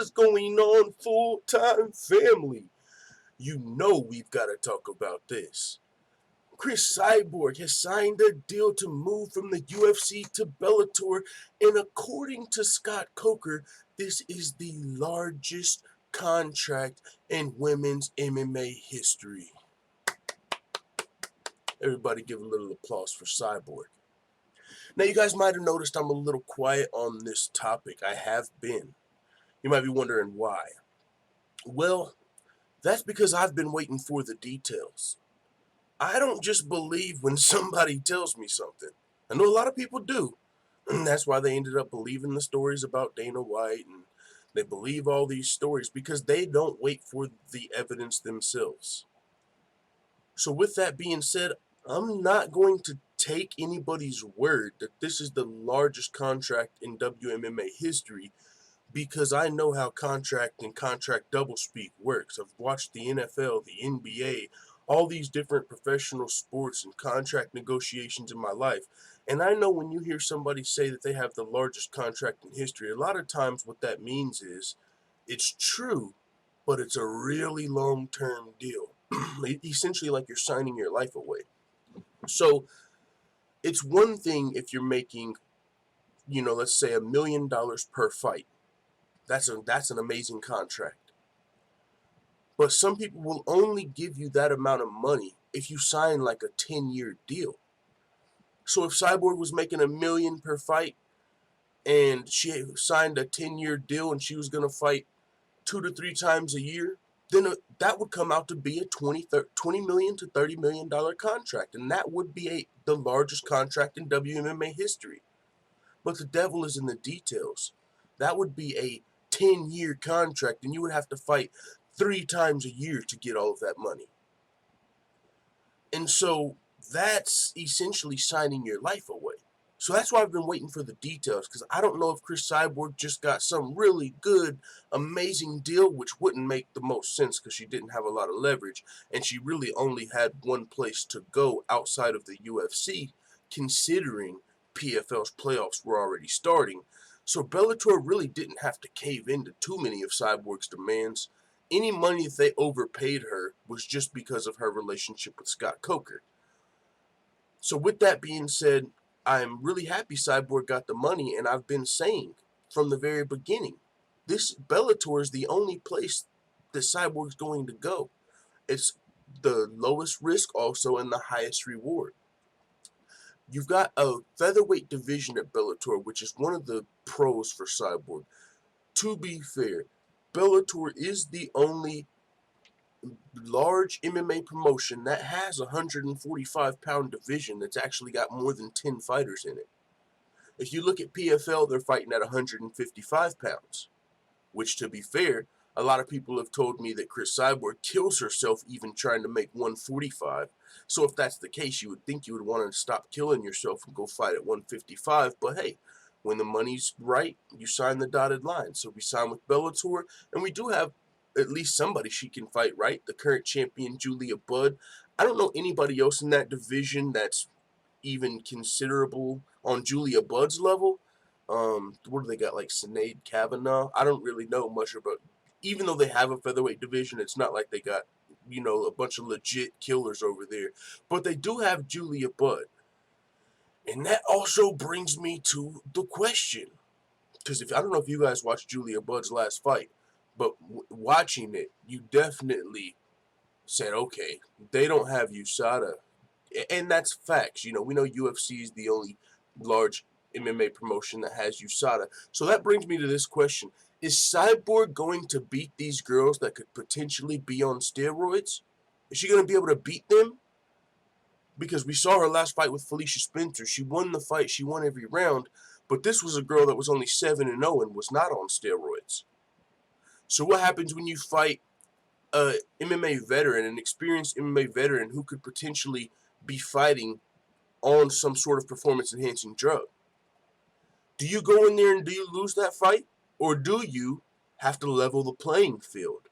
is going on, full-time family? You know we've got to talk about this. Cris Cyborg has signed a deal to move from the UFC to Bellator, and according to Scott Coker, this is the largest contract in women's MMA history. Everybody give a little applause for Cyborg. Now, you guys might have noticed I'm a little quiet on this topic. I have been. You might be wondering why. Well, that's because I've been waiting for the details. I don't just believe when somebody tells me something. I know a lot of people do. And that's why they ended up believing the stories about Dana White, and they believe all these stories because they don't wait for the evidence themselves. So with that being said, I'm not going to take anybody's word that this is the largest contract in WMMA history, because I know how contract and contract doublespeak works. I've watched the NFL, the NBA, all these different professional sports and contract negotiations in my life. And I know when you hear somebody say that they have the largest contract in history, a lot of times what that means is it's true, but it's a really long-term deal. Essentially like you're signing your life away. So it's one thing if you're making, let's say $1 million per fight. That's an amazing contract. But some people will only give you that amount of money if you sign like a 10-year deal. So if Cyborg was making $1 million per fight and she signed a 10-year deal and she was going to fight 2 to 3 times a year, then that would come out to be a $20 million to $30 million contract. And that would be the largest contract in WMMA history. But the devil is in the details. That would be a 10-year contract, and you would have to fight 3 times a year to get all of that money. And so that's essentially signing your life away. So that's why I've been waiting for the details, because I don't know if Cris Cyborg just got some really good, amazing deal, which wouldn't make the most sense because she didn't have a lot of leverage, and she really only had one place to go outside of the UFC, considering PFL's playoffs were already starting. So Bellator really didn't have to cave into too many of Cyborg's demands. Any money that they overpaid her was just because of her relationship with Scott Coker. So with that being said, I'm really happy Cyborg got the money, and I've been saying from the very beginning, this Bellator is the only place that Cyborg's going to go. It's the lowest risk also and the highest reward. You've got a featherweight division at Bellator, which is one of the pros for Cyborg. To be fair, Bellator is the only large MMA promotion that has a 145-pound division that's actually got more than 10 fighters in it. If you look at PFL, they're fighting at 155 pounds, which, to be fair, a lot of people have told me that Cris Cyborg kills herself even trying to make 145. So if that's the case, you would think you would want to stop killing yourself and go fight at 155. But hey, when the money's right, you sign the dotted line. So we signed with Bellator, and we do have at least somebody she can fight, right? The current champion, Julia Budd. I don't know anybody else in that division that's even considerable on Julia Budd's level. What do they got, like Sinead Kavanaugh? I don't really know much about. Even though they have a featherweight division, it's not like they got, a bunch of legit killers over there. But they do have Julia Budd. And that also brings me to the question. Because I don't know if you guys watched Julia Budd's last fight, but watching it, you definitely said, okay, they don't have USADA. And that's facts. We know UFC is the only large MMA promotion that has USADA. So that brings me to this question. Is Cyborg going to beat these girls that could potentially be on steroids? Is she going to be able to beat them? Because we saw her last fight with Felicia Spencer. She won the fight. She won every round. But this was a girl that was only 7-0 and was not on steroids. So what happens when you fight an MMA veteran, an experienced MMA veteran who could potentially be fighting on some sort of performance-enhancing drug? Do you go in there and do you lose that fight? Or do you have to level the playing field?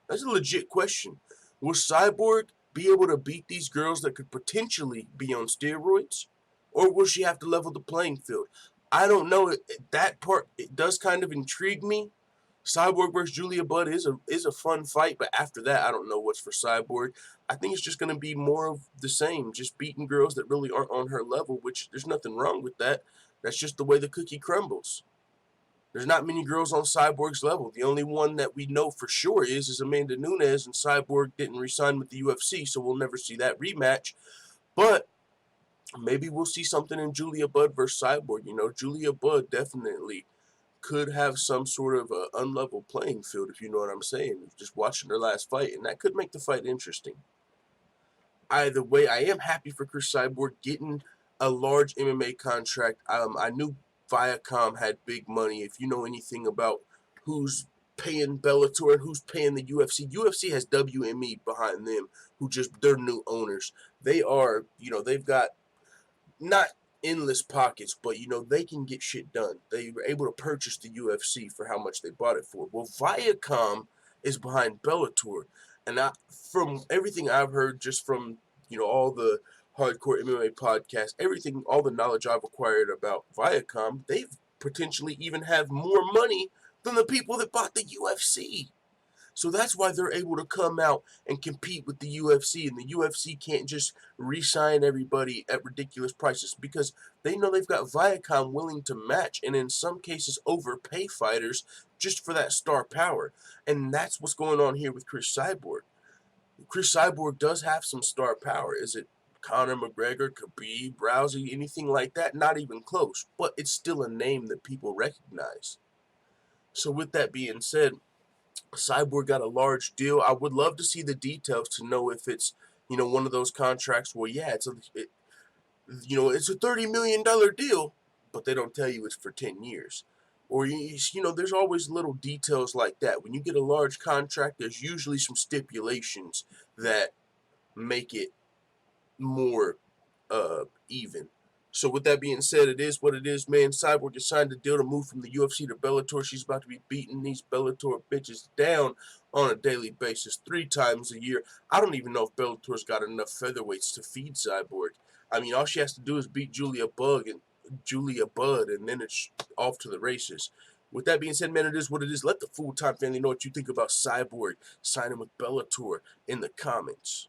That's a legit question. Will Cyborg be able to beat these girls that could potentially be on steroids? Or will she have to level the playing field? I don't know. That part, it does kind of intrigue me. Cyborg versus Julia Budd is a fun fight, but after that, I don't know what's for Cyborg. I think it's just going to be more of the same, just beating girls that really aren't on her level, which there's nothing wrong with that. That's just the way the cookie crumbles. There's not many girls on Cyborg's level. The only one that we know for sure is Amanda Nunes, and Cyborg didn't re-sign with the UFC, so we'll never see that rematch. But maybe we'll see something in Julia Budd versus Cyborg. You know, Julia Budd definitely could have some sort of a unlevel playing field, if you know what I'm saying. Just watching her last fight, and that could make the fight interesting. Either way, I am happy for Cris Cyborg getting a large MMA contract. I knew Viacom had big money. If you know anything about who's paying Bellator and who's paying the UFC has WME behind them, who just, they're new owners. They are, you know, they've got not endless pockets, but you know, they can get shit done. They were able to purchase the UFC for how much they bought it for. Well, Viacom is behind Bellator, and from everything I've heard, just from, you know, all the hardcore MMA podcasts, everything, all the knowledge I've acquired about Viacom, they've potentially even have more money than the people that bought the UFC. So that's why they're able to come out and compete with the UFC, and the UFC can't just re-sign everybody at ridiculous prices because they know they've got Viacom willing to match and in some cases overpay fighters just for that star power. And that's what's going on here with Cris Cyborg. Cris Cyborg does have some star power. Is it Conor McGregor, Khabib, Rousey, anything like that? Not even close. But it's still a name that people recognize. So with that being said, Cyborg got a large deal. I would love to see the details to know if it's, you know, one of those contracts where, yeah, you know, it's a $30 million deal, but they don't tell you it's for 10 years. Or, you know, there's always little details like that. When you get a large contract, there's usually some stipulations that make it more even. So with that being said, it is what it is, man. Cyborg has signed a deal to move from the UFC to Bellator. She's about to be beating these Bellator bitches down on a daily basis 3 times a year. I don't even know if Bellator's got enough featherweights to feed Cyborg. I mean, all she has to do is beat Julia Budd, and then it's off to the races. With that being said, man, it is what it is. Let the full-time family know what you think about Cyborg signing with Bellator in the comments.